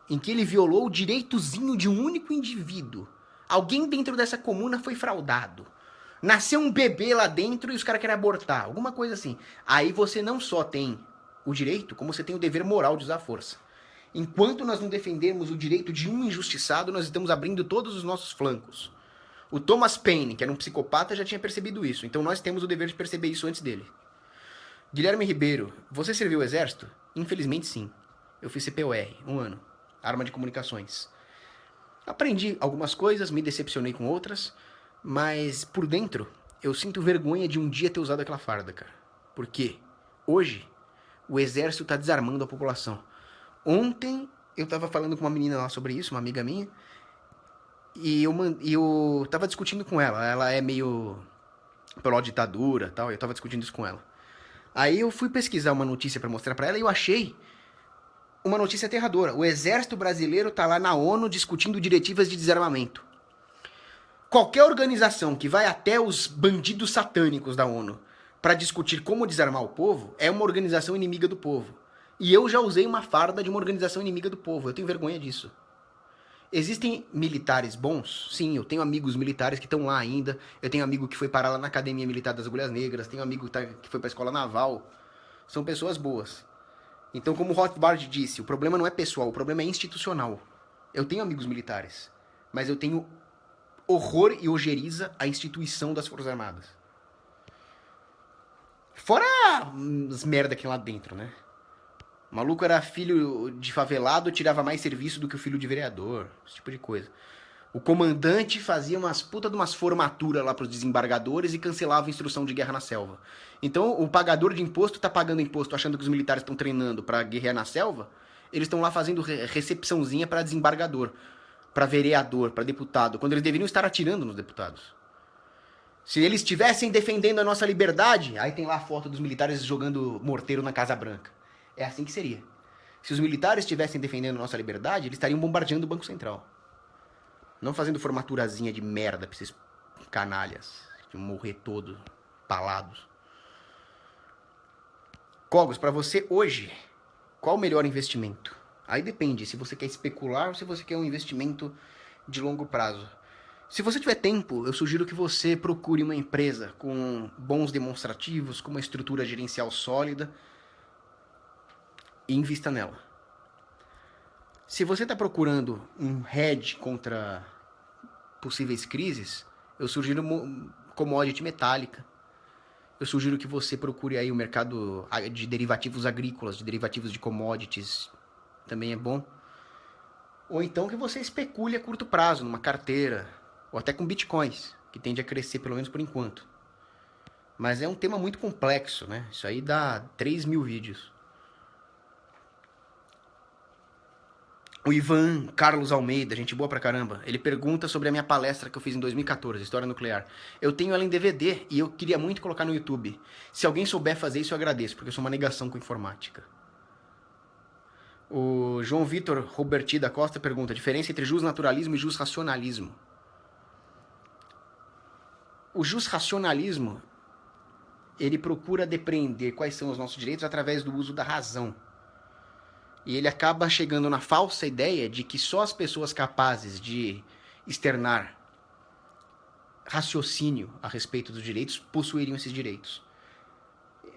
em que ele violou o direitozinho de um único indivíduo, alguém dentro dessa comuna foi fraudado. Nasceu um bebê lá dentro e os caras querem abortar. Alguma coisa assim. Aí você não só tem o direito, como você tem o dever moral de usar a força. Enquanto nós não defendermos o direito de um injustiçado, nós estamos abrindo todos os nossos flancos. O Thomas Paine, que era um psicopata, já tinha percebido isso. Então nós temos o dever de perceber isso antes dele. Guilherme Ribeiro, você serviu o exército? Infelizmente sim. Eu fiz CPOR, 1 ano. Arma de comunicações. Aprendi algumas coisas, me decepcionei com outras, mas por dentro eu sinto vergonha de um dia ter usado aquela farda, cara. Porque hoje o exército tá desarmando a população. Ontem eu tava falando com uma menina lá sobre isso, uma amiga minha, e eu tava discutindo com ela. Ela é meio pró-ditadura e tal, eu tava discutindo isso com ela. Aí eu fui pesquisar uma notícia pra mostrar pra ela e eu achei uma notícia aterradora. O exército brasileiro tá lá na ONU discutindo diretivas de desarmamento. Qualquer organização que vai até os bandidos satânicos da ONU para discutir como desarmar o povo é uma organização inimiga do povo. E eu já usei uma farda de uma organização inimiga do povo. Eu tenho vergonha disso. Existem militares bons? Sim, eu tenho amigos militares que estão lá ainda. Eu tenho amigo que foi parar lá na Academia Militar das Agulhas Negras. Tenho amigo que foi para a Escola Naval. São pessoas boas. Então, como Rothbard disse, o problema não é pessoal, o problema é institucional. Eu tenho amigos militares, mas eu tenho horror e ojeriza à instituição das Forças Armadas. Fora as merda que tem lá dentro, né? O maluco era filho de favelado, tirava mais serviço do que o filho de vereador. Esse tipo de coisa. O comandante fazia umas puta de umas formaturas lá pros desembargadores e cancelava a instrução de guerra na selva. Então, o pagador de imposto tá pagando imposto achando que os militares estão treinando pra guerrear na selva. Eles estão lá fazendo recepçãozinha pra desembargador, pra vereador, pra deputado, quando eles deveriam estar atirando nos deputados. Se eles estivessem defendendo a nossa liberdade, aí tem lá a foto dos militares jogando morteiro na Casa Branca. É assim que seria. Se os militares estivessem defendendo a nossa liberdade, eles estariam bombardeando o Banco Central. Não fazendo formaturazinha de merda pra esses canalhas de morrer todos palados. Cogos, pra você hoje, qual o melhor investimento? Aí depende se você quer especular ou se você quer um investimento de longo prazo. Se você tiver tempo, eu sugiro que você procure uma empresa com bons demonstrativos, com uma estrutura gerencial sólida e invista nela. Se você está procurando um hedge contra possíveis crises, eu sugiro commodity metálica. Eu sugiro que você procure aí o mercado de derivativos agrícolas, de derivativos de commodities, também é bom. Ou então que você especule a curto prazo, numa carteira, ou até com bitcoins, que tende a crescer pelo menos por enquanto. Mas é um tema muito complexo, né? Isso aí dá 3.000 vídeos. O Ivan Carlos Almeida, gente boa pra caramba, ele pergunta sobre a minha palestra que eu fiz em 2014, História Nuclear. Eu tenho ela em DVD e eu queria muito colocar no YouTube. Se alguém souber fazer isso, eu agradeço, porque eu sou uma negação com informática. O João Vitor Roberti da Costa pergunta, diferença entre justnaturalismo e justracionalismo. O justracionalismo, ele procura depreender quais são os nossos direitos através do uso da razão. E ele acaba chegando na falsa ideia de que só as pessoas capazes de externar raciocínio a respeito dos direitos possuiriam esses direitos.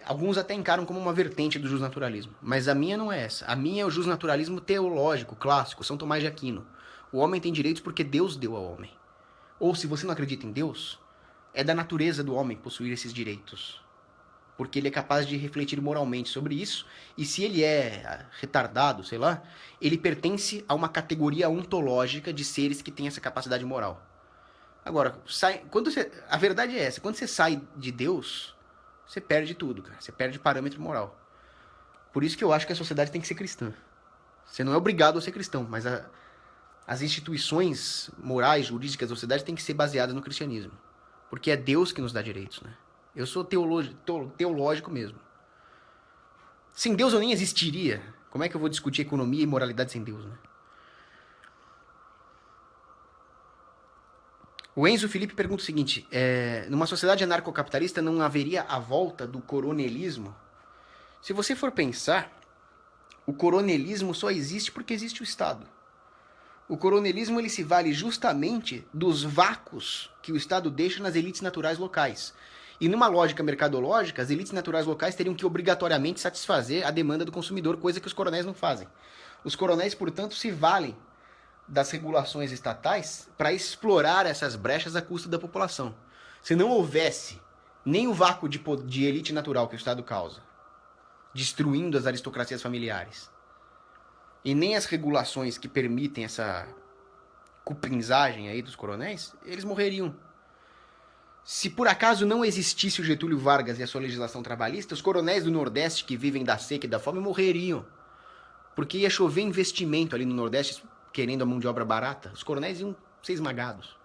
Alguns até encaram como uma vertente do justnaturalismo, mas a minha não é essa. A minha é o justnaturalismo teológico, clássico, São Tomás de Aquino. O homem tem direitos porque Deus deu ao homem. Ou se você não acredita em Deus, é da natureza do homem possuir esses direitos. Porque ele é capaz de refletir moralmente sobre isso, e se ele é retardado, sei lá, ele pertence a uma categoria ontológica de seres que têm essa capacidade moral. Agora, a verdade é essa, quando você sai de Deus, você perde tudo, cara. Você perde parâmetro moral. Por isso que eu acho que a sociedade tem que ser cristã. Você não é obrigado a ser cristão, mas as instituições morais, jurídicas da sociedade têm que ser baseadas no cristianismo. Porque é Deus que nos dá direitos, né? Eu sou teológico mesmo. Sem Deus eu nem existiria. Como é que eu vou discutir economia e moralidade sem Deus, né? O Enzo Felipe pergunta o seguinte, numa sociedade anarcocapitalista não haveria a volta do coronelismo? Se você for pensar, o coronelismo só existe porque existe o Estado. O coronelismo ele se vale justamente dos vácuos que o Estado deixa nas elites naturais locais. E numa lógica mercadológica, as elites naturais locais teriam que obrigatoriamente satisfazer a demanda do consumidor, coisa que os coronéis não fazem. Os coronéis, portanto, se valem das regulações estatais para explorar essas brechas à custa da população. Se não houvesse nem o vácuo de elite natural que o Estado causa, destruindo as aristocracias familiares, e nem as regulações que permitem essa cupinzagem aí dos coronéis, eles morreriam. Se por acaso não existisse o Getúlio Vargas e a sua legislação trabalhista, os coronéis do Nordeste que vivem da seca e da fome morreriam. Porque ia chover investimento ali no Nordeste, querendo a mão de obra barata. Os coronéis iam ser esmagados.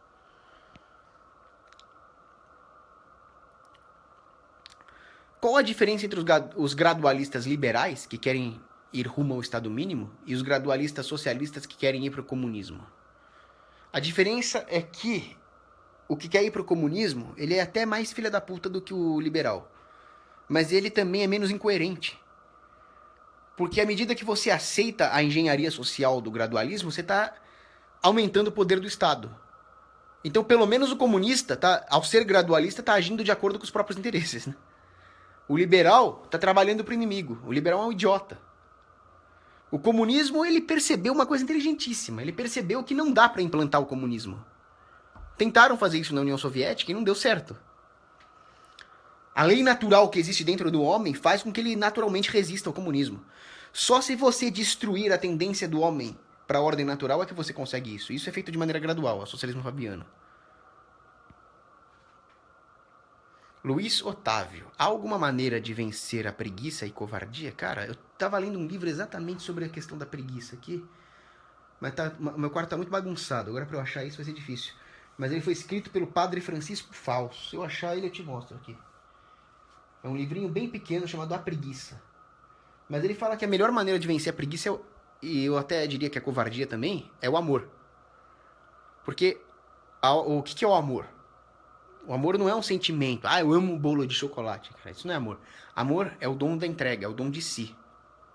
Qual a diferença entre os gradualistas liberais, que querem ir rumo ao Estado mínimo, e os gradualistas socialistas que querem ir para o comunismo? A diferença é que o que quer ir para o comunismo, ele é até mais filha da puta do que o liberal. Mas ele também é menos incoerente. Porque à medida que você aceita a engenharia social do gradualismo, você está aumentando o poder do Estado. Então, pelo menos o comunista, ao ser gradualista, está agindo de acordo com os próprios interesses, né? O liberal está trabalhando para o inimigo. O liberal é um idiota. O comunismo, ele percebeu uma coisa inteligentíssima. Ele percebeu que não dá para implantar o comunismo. Tentaram fazer isso na União Soviética e não deu certo. A lei natural que existe dentro do homem faz com que ele naturalmente resista ao comunismo. Só se você destruir a tendência do homem para a ordem natural é que você consegue isso. Isso é feito de maneira gradual, é o socialismo fabiano. Luiz Otávio, há alguma maneira de vencer a preguiça e covardia? Cara, eu tava lendo um livro exatamente sobre a questão da preguiça aqui, mas meu quarto tá muito bagunçado, agora para eu achar isso vai ser difícil. Mas ele foi escrito pelo padre Francisco Fausto. Se eu achar ele, eu te mostro aqui. É um livrinho bem pequeno chamado A Preguiça. Mas ele fala que a melhor maneira de vencer a preguiça, e eu até diria que a covardia também, é o amor. Porque o que é o amor? O amor não é um sentimento. Ah, eu amo um bolo de chocolate. Cara, isso não é amor. Amor é o dom da entrega, é o dom de si.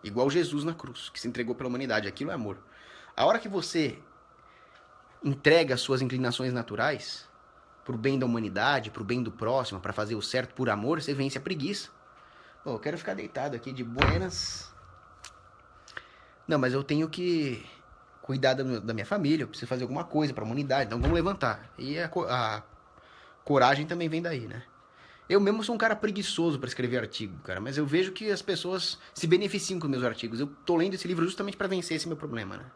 Igual Jesus na cruz, que se entregou pela humanidade. Aquilo é amor. A hora que você entrega as suas inclinações naturais pro bem da humanidade, pro bem do próximo, para fazer o certo por amor, você vence a preguiça. Pô, eu quero ficar deitado aqui de buenas. Não, mas eu tenho que cuidar da minha família, eu preciso fazer alguma coisa pra humanidade, então vamos levantar. E a coragem também vem daí, né? Eu mesmo sou um cara preguiçoso para escrever artigo, cara, mas eu vejo que as pessoas se beneficiam com meus artigos. Eu tô lendo esse livro justamente para vencer esse meu problema, né?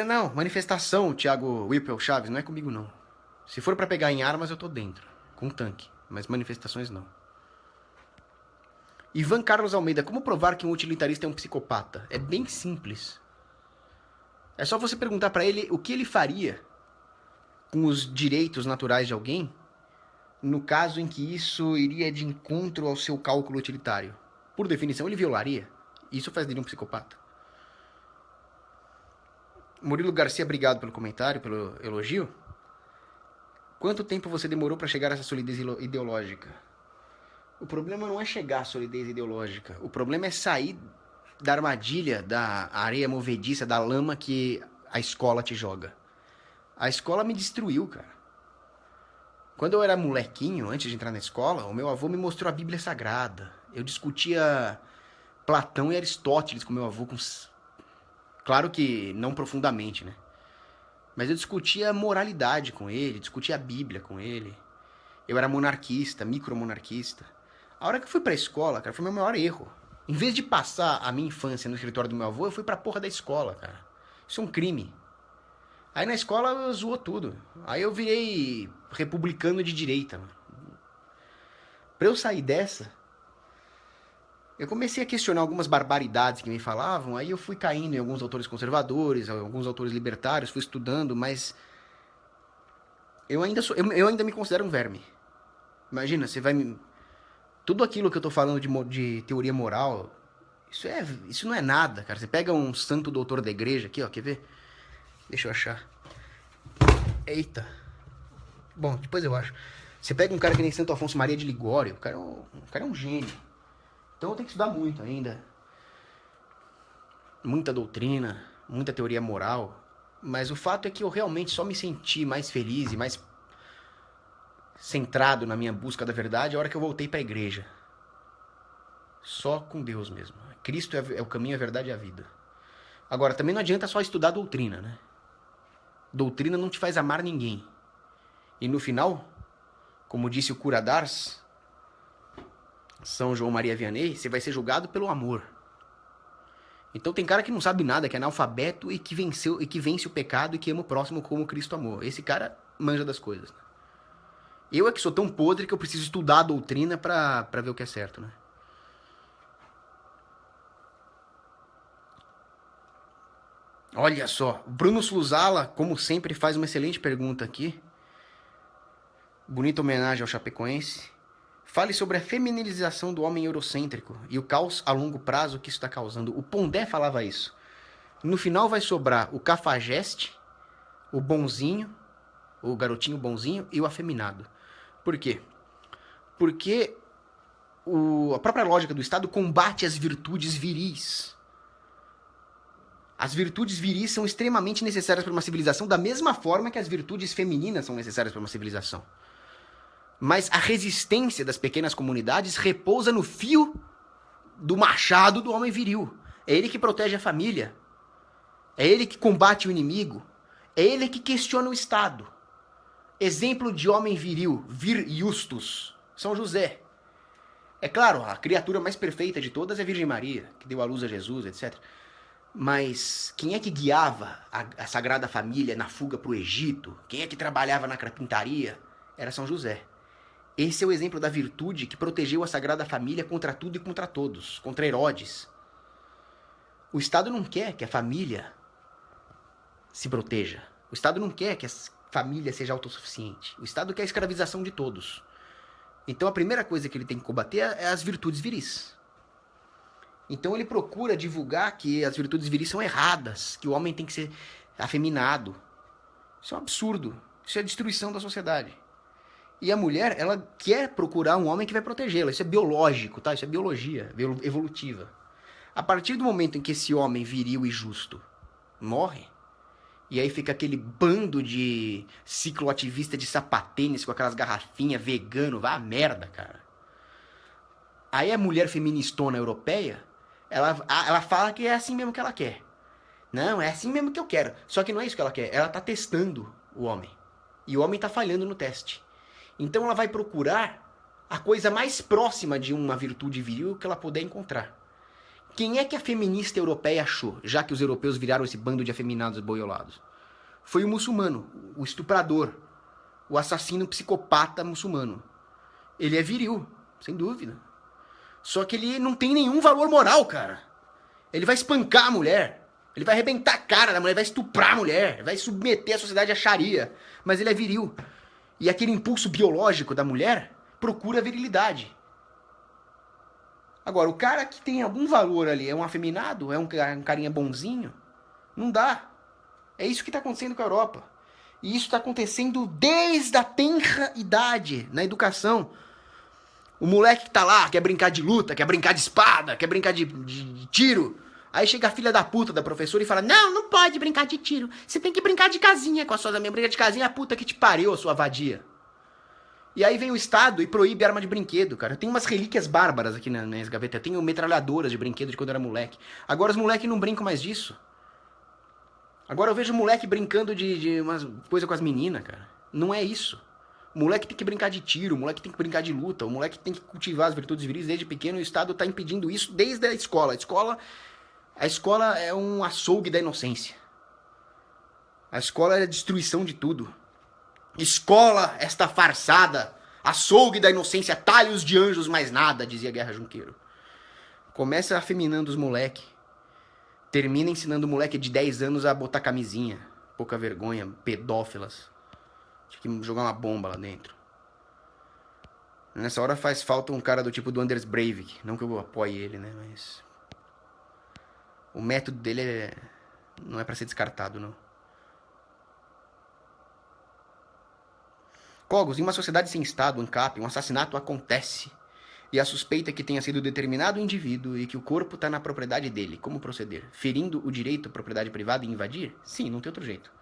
Não, manifestação, Thiago Whipple Chaves, não é comigo não. Se for para pegar em armas, eu tô dentro, com um tanque, mas manifestações não. Ivan Carlos Almeida, como provar que um utilitarista é um psicopata? É bem simples. É só você perguntar para ele o que ele faria com os direitos naturais de alguém no caso em que isso iria de encontro ao seu cálculo utilitário. Por definição, ele violaria. Isso faz dele um psicopata. Murilo Garcia, obrigado pelo comentário, pelo elogio. Quanto tempo você demorou para chegar a essa solidez ideológica? O problema não é chegar à solidez ideológica. O problema é sair da armadilha, da areia movediça, da lama que a escola te joga. A escola me destruiu, cara. Quando eu era molequinho, antes de entrar na escola, o meu avô me mostrou a Bíblia Sagrada. Eu discutia Platão e Aristóteles com meu avô. Claro que não profundamente, né? Mas eu discutia moralidade com ele, discutia a Bíblia com ele. Eu era monarquista, micromonarquista. A hora que eu fui pra escola, cara, foi meu maior erro. Em vez de passar a minha infância no escritório do meu avô, eu fui pra porra da escola, cara. Isso é um crime. Aí na escola zoou tudo. Aí eu virei republicano de direita, mano. Pra eu sair dessa, eu comecei a questionar algumas barbaridades que me falavam, aí eu fui caindo em alguns autores conservadores, alguns autores libertários, fui estudando, mas eu ainda me considero um verme. Imagina, você vai me... Tudo aquilo que eu tô falando de teoria moral, isso não é nada, cara. Você pega um santo doutor da igreja aqui, ó, quer ver? Deixa eu achar. Eita. Bom, depois eu acho. Você pega um cara que nem Santo Afonso Maria de Ligório, o cara é um gênio. Então eu tenho que estudar muito ainda. Muita doutrina, muita teoria moral. Mas o fato é que eu realmente só me senti mais feliz e mais centrado na minha busca da verdade a hora que eu voltei para a igreja. Só com Deus mesmo. Cristo é o caminho, a verdade e a vida. Agora, também não adianta só estudar doutrina, né? Doutrina não te faz amar ninguém. E no final, como disse o cura d'Ars, São João Maria Vianney, você vai ser julgado pelo amor. Então tem cara que não sabe nada, que é analfabeto e que vence o pecado e que ama o próximo como Cristo amou. Esse cara manja das coisas. Eu é que sou tão podre que eu preciso estudar a doutrina pra ver o que é certo, né? Olha só, Bruno Sluzala, como sempre, faz uma excelente pergunta aqui. Bonita homenagem ao Chapecoense. Fale sobre a feminilização do homem eurocêntrico e o caos a longo prazo que isso está causando. O Pondé falava isso. No final vai sobrar o cafajeste, o bonzinho, o garotinho bonzinho e o afeminado. Por quê? Porque a própria lógica do Estado combate as virtudes viris. As virtudes viris são extremamente necessárias para uma civilização, da mesma forma que as virtudes femininas são necessárias para uma civilização. Mas a resistência das pequenas comunidades repousa no fio do machado do homem viril. É ele que protege a família. É ele que combate o inimigo. É ele que questiona o Estado. Exemplo de homem viril, vir justus, São José. É claro, a criatura mais perfeita de todas é a Virgem Maria, que deu à luz a Jesus, etc. Mas quem é que guiava a Sagrada Família na fuga para o Egito? Quem é que trabalhava na carpintaria? Era São José. Esse é o exemplo da virtude que protegeu a Sagrada Família contra tudo e contra todos, contra Herodes. O Estado não quer que a família se proteja. O Estado não quer que a família seja autossuficiente. O Estado quer a escravização de todos. Então a primeira coisa que ele tem que combater é as virtudes viris. Então ele procura divulgar que as virtudes viris são erradas, que o homem tem que ser afeminado. Isso é um absurdo. Isso é a destruição da sociedade. E a mulher, ela quer procurar um homem que vai protegê-la. Isso é biológico, tá? Isso é biologia evolutiva. A partir do momento em que esse homem viril e justo morre, e aí fica aquele bando de cicloativista de sapatênis com aquelas garrafinhas vegano, vá a merda, cara. Aí a mulher feministona europeia, ela fala que é assim mesmo que ela quer. Não, é assim mesmo que eu quero. Só que não é isso que ela quer. Ela tá testando o homem. E o homem tá falhando no teste. Então ela vai procurar a coisa mais próxima de uma virtude viril que ela puder encontrar. Quem é que a feminista europeia achou, já que os europeus viraram esse bando de afeminados boiolados? Foi o muçulmano, o estuprador, o assassino psicopata muçulmano. Ele é viril, sem dúvida. Só que ele não tem nenhum valor moral, cara. Ele vai espancar a mulher. Ele vai arrebentar a cara da mulher, vai estuprar a mulher, vai submeter a sociedade à Sharia. Mas ele é viril. E aquele impulso biológico da mulher procura a virilidade. Agora, o cara que tem algum valor ali é um afeminado? É um carinha bonzinho? Não dá. É isso que está acontecendo com a Europa. E isso está acontecendo desde a tenra idade, na educação. O moleque que tá lá, quer brincar de luta, quer brincar de espada, quer brincar de tiro. Aí chega a filha da puta da professora e fala, não, não pode brincar de tiro. Você tem que brincar de casinha com as suas amigas. Brincar de casinha é a puta que te pariu, a sua vadia. E aí vem o Estado e proíbe arma de brinquedo, cara. Tem umas relíquias bárbaras aqui na minha gaveta. Eu tenho metralhadoras de brinquedo de quando eu era moleque. Agora os moleques não brincam mais disso. Agora eu vejo o moleque brincando de umas coisa com as meninas, cara. Não é isso. O moleque tem que brincar de tiro, o moleque tem que brincar de luta, o moleque tem que cultivar as virtudes viris desde pequeno e o Estado tá impedindo isso desde a escola. A escola é um açougue da inocência. A escola é a destruição de tudo. Escola, esta farsada, açougue da inocência, talhos de anjos, mais nada, dizia Guerra Junqueiro. Começa afeminando os moleque. Termina ensinando o moleque de 10 anos a botar camisinha. Pouca vergonha, pedófilas. Tinha que jogar uma bomba lá dentro. Nessa hora faz falta um cara do tipo do Anders Breivik. Não que eu apoie ele, né? Mas o método dele não é pra ser descartado, não. Cogos, em uma sociedade sem Estado, ANCAP, um assassinato acontece. E a suspeita é que tenha sido determinado o indivíduo e que o corpo está na propriedade dele. Como proceder? Ferindo o direito à propriedade privada e invadir? Sim, não tem outro jeito.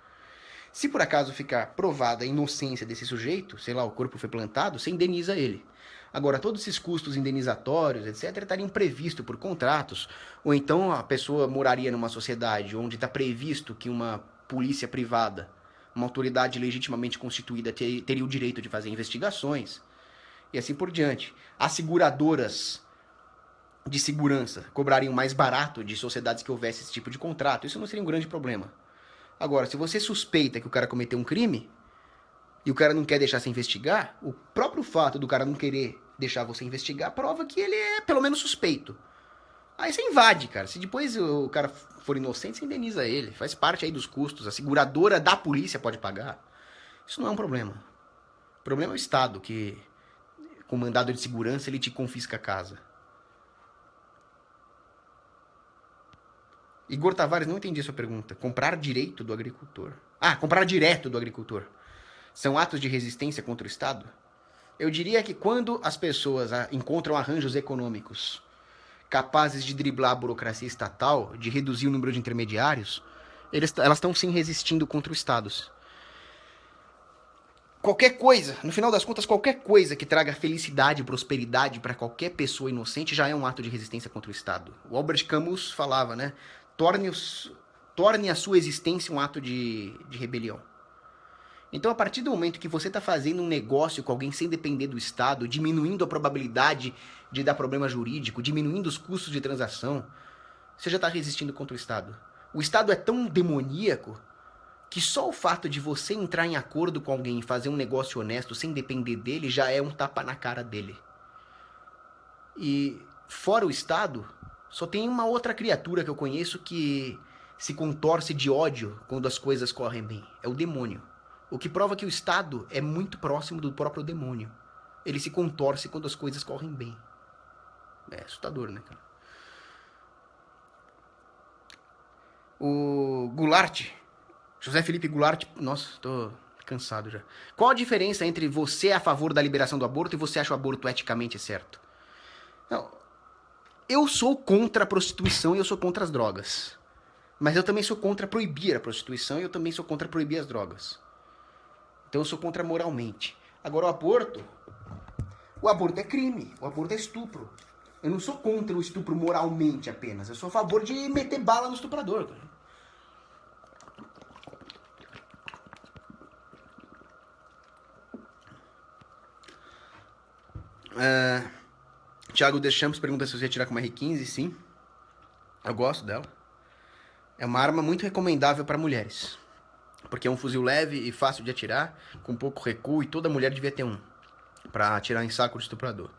Se por acaso ficar provada a inocência desse sujeito, sei lá, o corpo foi plantado, você indeniza ele. Agora, todos esses custos indenizatórios, etc., estariam previstos por contratos, ou então a pessoa moraria numa sociedade onde está previsto que uma polícia privada, uma autoridade legitimamente constituída, teria o direito de fazer investigações, e assim por diante. As seguradoras de segurança cobrariam mais barato de sociedades que houvesse esse tipo de contrato. Isso não seria um grande problema. Agora, se você suspeita que o cara cometeu um crime e o cara não quer deixar você investigar, o próprio fato do cara não querer deixar você investigar prova que ele é pelo menos suspeito. Aí você invade, cara. Se depois o cara for inocente, você indeniza ele. Faz parte aí dos custos. A seguradora da polícia pode pagar. Isso não é um problema. O problema é o Estado, que com mandado de segurança ele te confisca a casa. Igor Tavares, não entendi a sua pergunta. Comprar direito do agricultor. Ah, comprar direto do agricultor. São atos de resistência contra o Estado? Eu diria que quando as pessoas encontram arranjos econômicos capazes de driblar a burocracia estatal, de reduzir o número de intermediários, elas estão sim resistindo contra os Estados. Qualquer coisa, no final das contas, qualquer coisa que traga felicidade e prosperidade para qualquer pessoa inocente já é um ato de resistência contra o Estado. O Albert Camus falava, né? Torne a sua existência um ato de rebelião. Então, a partir do momento que você está fazendo um negócio com alguém sem depender do Estado, diminuindo a probabilidade de dar problema jurídico, diminuindo os custos de transação, você já está resistindo contra o Estado. O Estado é tão demoníaco que só o fato de você entrar em acordo com alguém e fazer um negócio honesto sem depender dele já é um tapa na cara dele. E fora o Estado, só tem uma outra criatura que eu conheço que se contorce de ódio quando as coisas correm bem. É o demônio. O que prova que o Estado é muito próximo do próprio demônio. Ele se contorce quando as coisas correm bem. É assustador, né, cara? O Goulart, José Felipe Goulart, nossa, tô cansado já. Qual a diferença entre você é a favor da liberação do aborto e você acha o aborto eticamente certo? Não, eu sou contra a prostituição e eu sou contra as drogas. Mas eu também sou contra proibir a prostituição e eu também sou contra proibir as drogas. Então eu sou contra moralmente. Agora o aborto é crime, o aborto é estupro. Eu não sou contra o estupro moralmente apenas, eu sou a favor de meter bala no estuprador. Thiago Deschamps pergunta se você ia tirar com uma R15, sim. Eu gosto dela. É uma arma muito recomendável para mulheres. Porque é um fuzil leve e fácil de atirar, com pouco recuo, e toda mulher devia ter um. Pra atirar em saco de estuprador.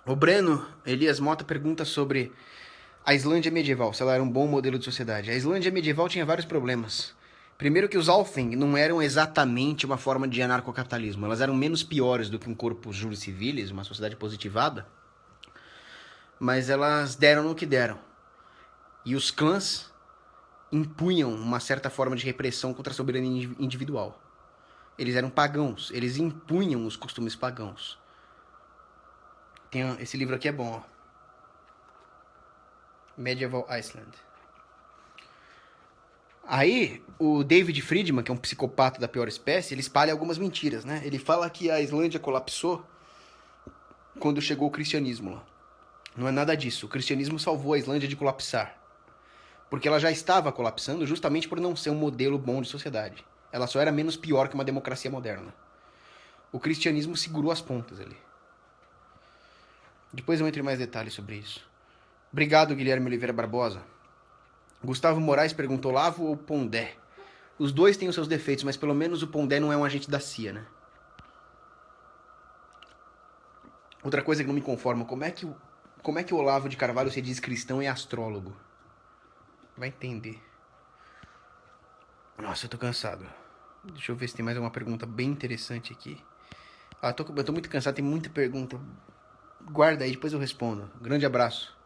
O Breno Elias Mota pergunta sobre a Islândia medieval, se ela era um bom modelo de sociedade. A Islândia medieval tinha vários problemas. Primeiro que os Althing não eram exatamente uma forma de anarcocapitalismo. Elas eram menos piores do que um corpus juris civilis, uma sociedade positivada. Mas elas deram no que deram. E os clãs impunham uma certa forma de repressão contra a soberania individual. Eles eram pagãos, eles impunham os costumes pagãos. Esse livro aqui é bom, ó. Medieval Iceland. Aí, o David Friedman, que é um psicopata da pior espécie, ele espalha algumas mentiras, né? Ele fala que a Islândia colapsou quando chegou o cristianismo lá. Não é nada disso. O cristianismo salvou a Islândia de colapsar. Porque ela já estava colapsando justamente por não ser um modelo bom de sociedade. Ela só era menos pior que uma democracia moderna. O cristianismo segurou as pontas ali. Depois eu entro em mais detalhes sobre isso. Obrigado, Guilherme Oliveira Barbosa. Gustavo Moraes perguntou: Olavo ou Pondé? Os dois têm os seus defeitos, mas pelo menos o Pondé não é um agente da CIA, né? Outra coisa que não me conforma, como é que o Olavo de Carvalho se diz cristão e astrólogo? Vai entender. Nossa, eu tô cansado. Deixa eu ver se tem mais alguma pergunta bem interessante aqui. Eu tô muito cansado, tem muita pergunta. Guarda aí, depois eu respondo. Grande abraço.